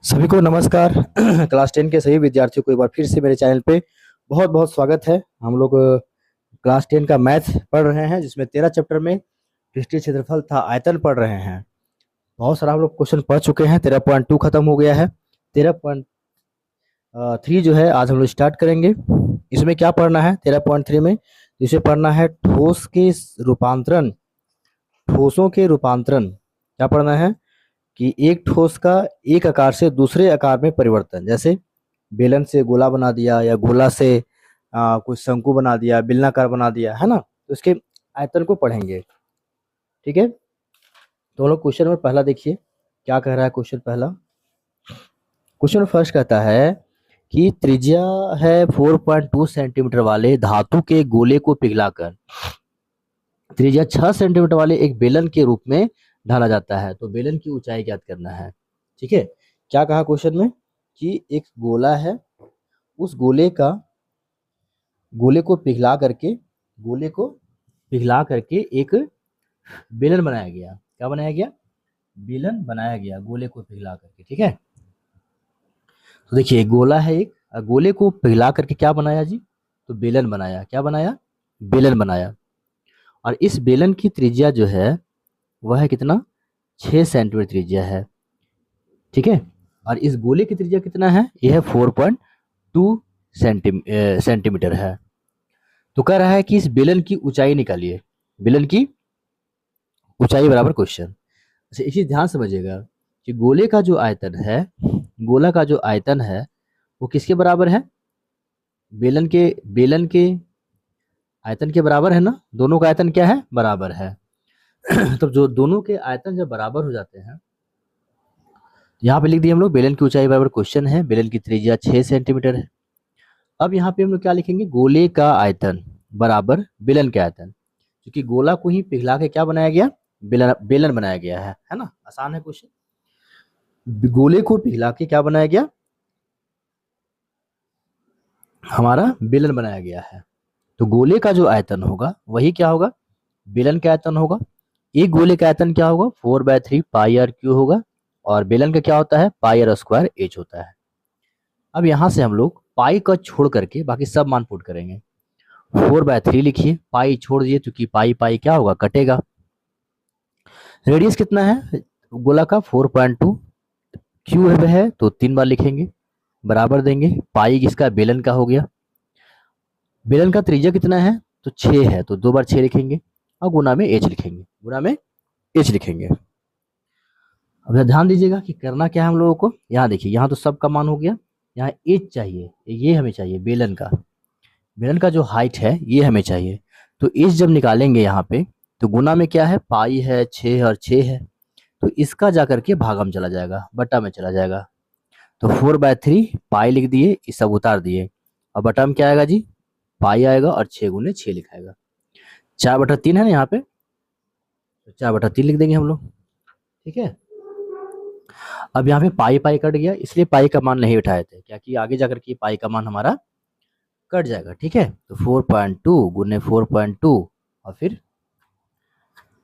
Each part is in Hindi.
सभी को नमस्कार। क्लास 10 के सभी विद्यार्थियों को एक बार फिर से मेरे चैनल पे बहुत बहुत स्वागत है। हम लोग क्लास 10 का मैथ पढ़ रहे हैं, जिसमें 13 चैप्टर में पृष्ठीय क्षेत्रफल था आयतन पढ़ रहे हैं। बहुत सारा हम लोग क्वेश्चन पढ़ चुके हैं। 13.2 खत्म हो गया है। 13.3 जो है आज हम लोग स्टार्ट करेंगे। इसमें क्या पढ़ना है 13.3 में? इसे पढ़ना है ठोस के रूपांतरण, ठोसों के रूपांतरण। क्या पढ़ना है कि एक ठोस का एक आकार से दूसरे आकार में परिवर्तन। जैसे बेलन से गोला बना दिया, या गोला से कुछ शंकु बना दिया, बेलनाकार बना दिया, है ना। तो इसके आयतन को पढ़ेंगे। ठीक है, तो हम लोग क्वेश्चन नंबर पहला देखिए क्या कह रहा है। क्वेश्चन पहला, क्वेश्चन फर्स्ट कहता है कि त्रिज्या है 4.2 सेंटीमीटर वाले धातु के गोले को पिघलाकर त्रिज्या 6 सेंटीमीटर वाले एक बेलन के रूप में ढाला जाता है, तो बेलन की ऊंचाई ज्ञात करना है। ठीक है, क्या कहा क्वेश्चन में कि एक गोला है, उस गोले को पिघला करके एक बेलन बनाया गया। क्या बनाया गया? बेलन बनाया गया गोले को पिघला करके। ठीक है, तो देखिए गोला है एक, गोले को पिघला करके क्या बनाया जी? तो बेलन बनाया। क्या बनाया? बेलन बनाया। और इस बेलन की त्रिज्या जो है वह है कितना? 6 सेंटीमीटर त्रिज्या है। ठीक है, और इस गोले की त्रिज्या कितना है? यह है 4.2 सेंटीमीटर है। तो कह रहा है कि इस बेलन की ऊंचाई निकालिए। बेलन की ऊंचाई बराबर क्वेश्चन। अच्छा, इसी ध्यान समझिएगा कि गोले का जो आयतन है, गोला का जो आयतन है वो किसके बराबर है? बेलन के आयतन के बराबर है ना। दोनों का आयतन क्या है? बराबर है। तो जो दोनों के आयतन जब बराबर हो जाते हैं, यहाँ पे लिख दिए हम लोग बेलन की ऊंचाई बराबर क्वेश्चन है, बेलन की त्रिज्या 6 सेंटीमीटर है। अब यहाँ पे हम लोग क्या लिखेंगे? गोले का आयतन बराबर बेलन के आयतन, क्योंकि गोला को ही पिघला के क्या बनाया गया? बेलन बनाया गया है ना। आसान है क्वेश्चन। गोले को पिघला के क्या बनाया गया? हमारा बेलन बनाया गया है। तो गोले का जो आयतन होगा वही क्या होगा? बेलन का आयतन होगा। एक गोले का आयतन क्या होगा? 4/3 पाई आर क्यू होगा, और बेलन का क्या होता है? पाई आर स्क्वायर एच होता है। अब यहाँ से हम लोग पाई का छोड़ करके बाकी सब मान पुट करेंगे। 4/3 लिखिए, पाई छोड़ दिए क्योंकि पाई पाई क्या होगा? कटेगा। रेडियस कितना है गोला का? 4.2। क्यू है तो 3 बार लिखेंगे, बराबर देंगे। पाई किसका? बेलन का हो गया। बेलन का त्रिज्या कितना है? तो 6 है, तो 2 बार 6 लिखेंगे, और गुना में एच लिखेंगे, गुना में एच लिखेंगे। अब ध्यान दीजिएगा कि करना क्या है हम लोगों को। यहाँ देखिए, यहाँ तो सब का मान हो गया, यहाँ एच चाहिए, ये हमें चाहिए बेलन का जो हाइट है ये हमें चाहिए। तो एच जब निकालेंगे यहाँ पे, तो गुना में क्या है? पाई है, 6 और 6 है, तो इसका जाकर के भागा में चला जाएगा, बटा में चला जाएगा। तो 4/3 पाई लिख दिए, ये सब उतार दिए, और बटा में क्या आएगा जी? पाई आएगा, और 6 गुने 6 लिखाएगा। 4/3 है ना यहाँ पे, तो 4/3 लिख देंगे हम लोग। ठीक है, अब यहाँ पे पाई पाई कट गया, इसलिए पाई का मान नहीं उठाए थे, क्या कि आगे जाकर के पाई का मान हमारा कट जाएगा। ठीक है, तो 4.2 गुने 4.2 और फिर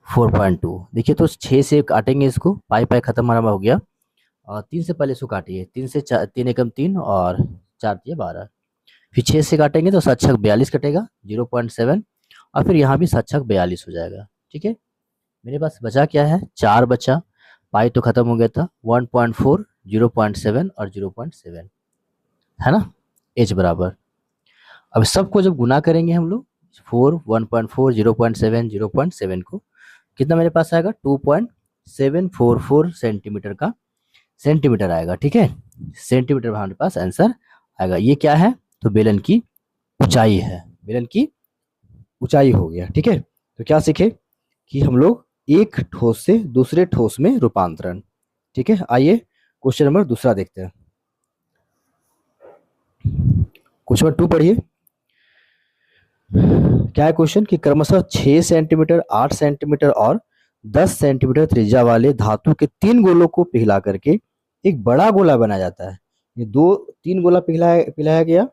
4.2। देखिए तो 6 से काटेंगे इसको, पाई पाई खत्म हमारा हो गया, और 3 से पहले इसको काटिए। 3 से 4, 3 एकम 3 और 4 दिए 12। फिर 6 से काटेंगे तो 7 छक 42 कटेगा, 0.7, और फिर यहाँ भी 7 छक 42 हो जाएगा। ठीक है, मेरे पास बचा क्या है? 4 बचा। पाई तो खत्म हो गया था। 1.4, 0.7 और 0.7 है ना, एच बराबर। अब सबको जब गुना करेंगे हम लोग, 4, 1.4, 0.7, 0.7 को, कितना मेरे पास आएगा? 2.744 सेंटीमीटर आएगा। ठीक है, सेंटीमीटर हमारे पास आंसर आएगा। ये क्या है? तो बेलन की ऊंचाई है, बेलन की ऊंचाई हो गया। ठीक है, तो क्या सीखे कि हम लोग एक ठोस से दूसरे ठोस में रूपांतरण। ठीक है, आइए क्वेश्चन नंबर दूसरा देखते हैं। क्वेश्चन नंबर 2 पढ़िए। क्या है क्वेश्चन कि क्रमशः 6 सेंटीमीटर, 8 सेंटीमीटर और 10 सेंटीमीटर त्रिज्या वाले धातु के 3 गोलों को पिघला करके एक बड़ा गोला बनाया जाता है। ये 3 गोला पिघलाया गया,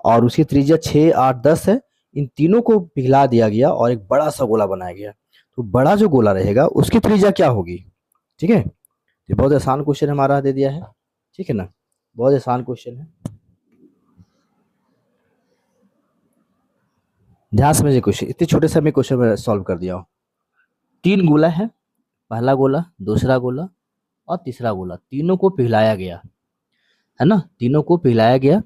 और उसकी त्रिज्या 6, 8, 10 है। इन तीनों को पिघला दिया गया और एक बड़ा सा गोला बनाया गया। तो बड़ा जो गोला रहेगा उसकी त्रिज्या क्या होगी? ठीक है, ये बहुत आसान क्वेश्चन हमारा दे दिया है। ठीक है ना, बहुत आसान क्वेश्चन है, ध्यान से समझिए क्वेश्चन, इतने छोटे से मैं क्वेश्चन सॉल्व कर दिया हूँ। 3 गोला है, पहला गोला, दूसरा गोला और तीसरा गोला, तीनों को पिघलाया गया है ना, तीनों को पिघलाया गया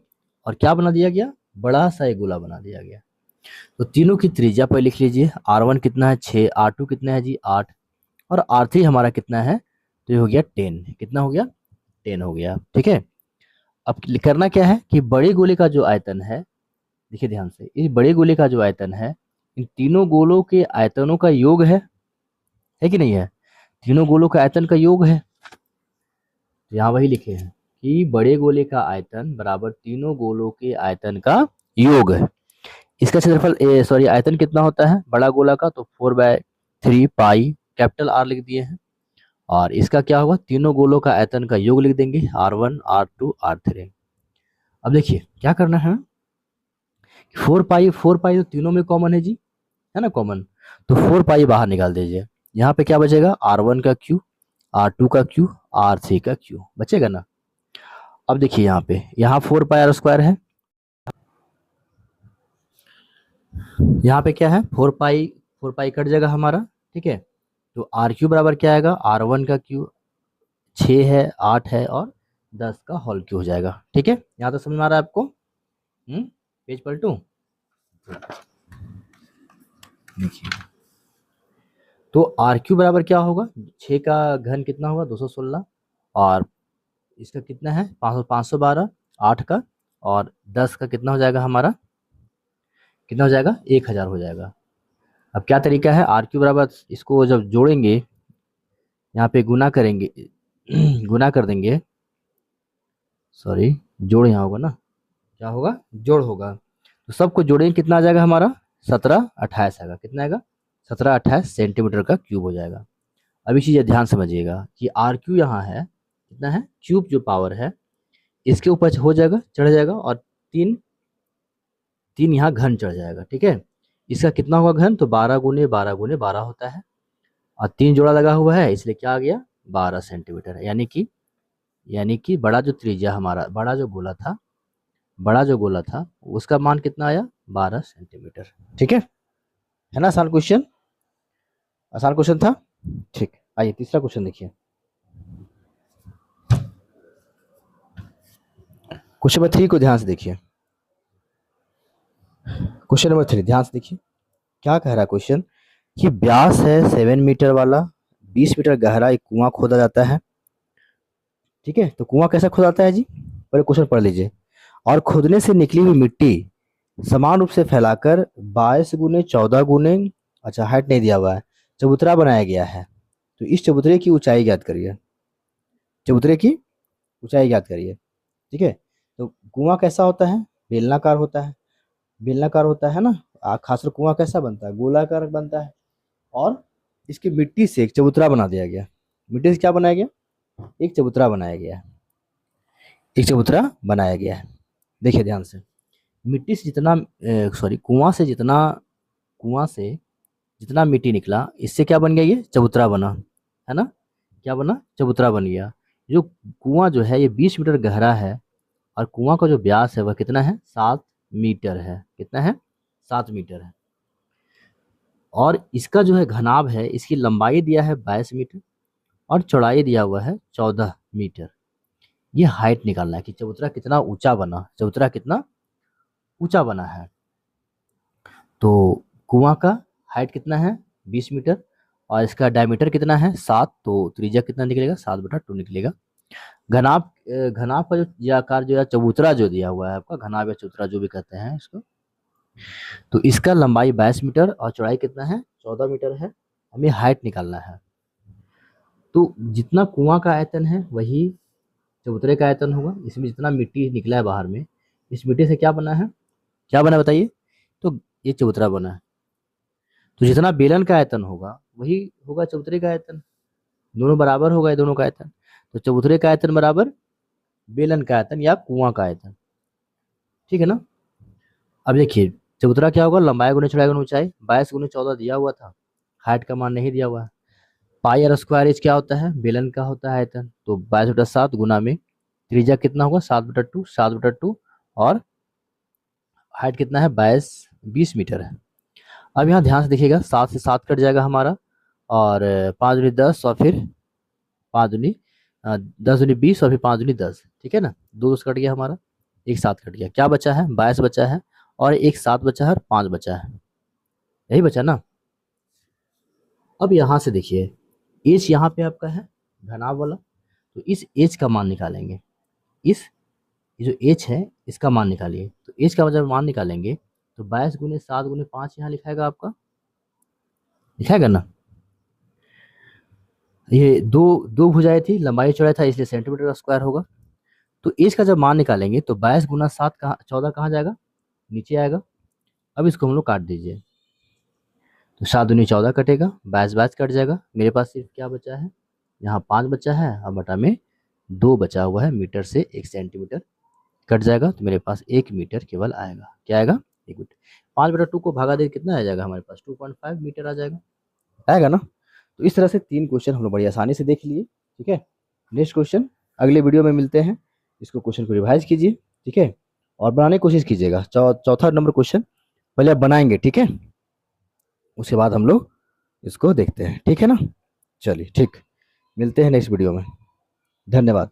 और क्या बना दिया गया, बड़ा सा एक गोला बना दिया गया। तो तीनों की त्रिज्या पर लिख लीजिए, R1 कितना है 6, R2 कितना है जी 8 और R3 हमारा कितना है, तो ये हो गया 10, कितना हो गया 10 हो गया। ठीक है, अब करना क्या है कि बड़े गोले का जो आयतन है, देखिए ध्यान से, इस बड़े गोले का जो आयतन है इन तीनों गोलों के आयतनों का योग है कि नहीं है, तीनों गोलों का आयतन का योग है। तो यहाँ वही लिखे हैं कि बड़े गोले का आयतन बराबर तीनों गोलों के आयतन का योग है। इसका क्षेत्रफल सॉरी आयतन कितना होता है बड़ा गोला का, तो 4/3 पाई कैपिटल आर लिख दिए हैं, और इसका क्या होगा, तीनों गोलों का आयतन का योग लिख देंगे, R1 R2 R3। अब देखिए क्या करना है, 4 पाई तो तीनों में कॉमन है जी, है ना कॉमन, तो 4 पाई बाहर निकाल दीजिए, यहाँ पे क्या बचेगा, R1 का क्यू, R2 का क्यू, R3 का क्यू बचेगा ना। अब देखिए यहाँ पे, यहाँ 4 पाई R² है, यहाँ पे क्या है 4 पाई कट जाएगा हमारा। ठीक है, तो R क्यू बराबर क्या आएगा, R1 का क्यू 6 है 8 है और 10 का होल क्यू हो जाएगा। ठीक है, यहाँ तो समझ में आ रहा है आपको। पेज पलटू, देखिए तो R क्यू बराबर क्या होगा, 6 का घन कितना होगा 216 और इसका कितना है 512, 8 का और 10 का कितना हो जाएगा हमारा, कितना हो जाएगा 1000 हो जाएगा। अब क्या तरीका है, R क्यू बराबर इसको जब जोड़ेंगे यहाँ पे गुना करेंगे गुना कर देंगे, सॉरी जोड़ यहाँ होगा ना, क्या होगा जोड़ होगा, तो सबको जोड़ेंगे कितना आ जाएगा हमारा 1728 आएगा, कितना आएगा 1728 सेंटीमीटर का क्यूब हो जाएगा। अब इस चीज़ ध्यान समझिएगा कि आर क्यू यहाँ है कितना है, क्यूब जो पावर है इसके ऊपर हो जाएगा चढ़ जाएगा और 3 3 यहाँ घन चढ़ जाएगा। ठीक है, इसका कितना होगा घन, तो 12 गुने 12 गुने 12 होता है और 3 जोड़ा लगा हुआ है इसलिए क्या आ गया 12 सेंटीमीटर है, यानी कि बड़ा जो त्रिज्या हमारा बड़ा जो गोला था उसका मान कितना आया 12 सेंटीमीटर। ठीक है ना, आसान क्वेश्चन था। ठीक, आइए तीसरा क्वेश्चन देखिए, क्वेश्चन नंबर 3 को ध्यान से देखिए, क्वेश्चन नंबर 3 ध्यान से देखिए क्या कह रहा है क्वेश्चन, कि व्यास है 7 मीटर वाला 20 मीटर गहरा एक कुआं खोदा जाता है। ठीक है, तो कुआं कैसा खोदाता है जी, पहले क्वेश्चन पढ़ लीजिए, और खोदने से निकली हुई मिट्टी समान रूप से फैलाकर 22 गुने 14 गुने, अच्छा हाइट नहीं दिया हुआ है, चबूतरा बनाया गया है। तो इस चबूतरे की ऊंचाई ज्ञात करिए, चबूतरे की ऊंचाई ज्ञात करिए। ठीक है, तो कुआं कैसा होता है, बेलनाकार होता है, बेलनाकार होता है ना, खासकर कुआं कैसा बनता है गोलाकार बनता है, और इसकी मिट्टी से एक चबूतरा बना दिया गया, मिट्टी से क्या बनाया गया, एक चबूतरा बनाया गया है, एक चबूतरा बनाया गया है। देखिए ध्यान से, मिट्टी से जितना सॉरी कुआं से जितना मिट्टी निकला इससे क्या बन गया, ये चबूतरा बना, है ना, क्या बना चबूतरा बन गया। जो कुआं जो है ये 20 मीटर गहरा है और कुआं का जो व्यास है वह कितना है 7 मीटर है, कितना है 7 मीटर है, और इसका जो है घनाभ है, इसकी लंबाई दिया है 22 मीटर और चौड़ाई दिया हुआ है 14 मीटर। ये हाइट निकालना है कि चबूतरा कितना ऊंचा बना, चबूतरा कितना ऊंचा बना है। तो कुआं का हाइट कितना है 20 मीटर और इसका डायमीटर कितना है 7, तो त्रिज्या कितना निकलेगा 7/2 निकलेगा। घनाभ घनाभ का जो ये आकार जो है चबूतरा जो दिया हुआ है आपका, घनाभ या चबूतरा जो भी कहते हैं इसको, तो इसका लंबाई 22 मीटर और चौड़ाई कितना है 14 मीटर है, हमें हाइट निकालना है। तो जितना कुआं का आयतन है वही चबूतरे का आयतन होगा, इसमें जितना मिट्टी निकला है बाहर में, इस मिट्टी से क्या बना है, क्या बना बताइए, तो ये चबूतरा बना है। तो जितना बेलन का आयतन होगा वही होगा चबूतरे का आयतन, दोनों बराबर होगा ये दोनों का आयतन, तो चबूतरे का आयतन बराबर बेलन का आयतन या कुआं का आयतन। ठीक है ना, अब देखिए चबूतरा क्या होगा, लंबाई गुने चौड़ाई गुने ऊंचाई, 22 गुने 14 दिया हुआ था, हाइट का मान नहीं दिया हुआ है। पाई R² क्या होता है, बेलन का होता है आयतन, तो 22/7 गुना में त्रिज्या कितना होगा 7/2, 7/2, और हाइट कितना है 20 मीटर है। अब यहाँ ध्यान से देखिएगा, 7 से 7 कट जाएगा हमारा, और 5 दूनी 10, और फिर 5 दूनी 10 दूनी 20, और फिर 5 दूनी 10, ठीक है ना। दो कट गया हमारा, एक 7 कट गया, क्या बचा है 22 बचा है, और एक 7 बचा है, और 5 बचा है, यही बचा ना। अब यहाँ से देखिए, एच यहाँ पे आपका है घनाभ वाला, तो इस एच का मान निकालेंगे। इस ये जो एच है इसका मान निकालिए। तो एच का जब मान निकालेंगे तो 22 गुने 7 गुने 5 यहाँ लिखाएगा, आपका लिखाएगा ना। ये दो दो भुजाएं थी, लंबाई चौड़ाई था, इसलिए सेंटीमीटर का स्क्वायर होगा। तो एच का जब मान निकालेंगे तो 22 गुना 7 कहाँ 14 कहाँ जाएगा, नीचे आएगा। अब इसको हम लोग काट दीजिए, तो 7 दूनी 14 कटेगा, 22 22 कट जाएगा। मेरे पास सिर्फ क्या बचा है, यहाँ 5 बचा है, अब बटा में 2 बचा हुआ है, मीटर से 1 सेंटीमीटर कट जाएगा, तो मेरे पास 1 मीटर केवल आएगा। क्या आएगा, 1 मीटर। 5/2 को भागा दे कितना आ जाएगा हमारे पास, 2.5 मीटर आ जाएगा, आएगा ना। तो इस तरह से 3 क्वेश्चन हम लोग बड़ी आसानी से देख लिए, ठीक है। नेक्स्ट क्वेश्चन अगले वीडियो में मिलते हैं। इसको क्वेश्चन को रिवाइज कीजिए, ठीक है, और बनाने की कोशिश कीजिएगा। चौथा नंबर क्वेश्चन पहले आप बनाएंगे, ठीक है, उसके बाद हम लोग इसको देखते हैं, ठीक है ना। चलिए ठीक, मिलते हैं नेक्स्ट वीडियो में, धन्यवाद।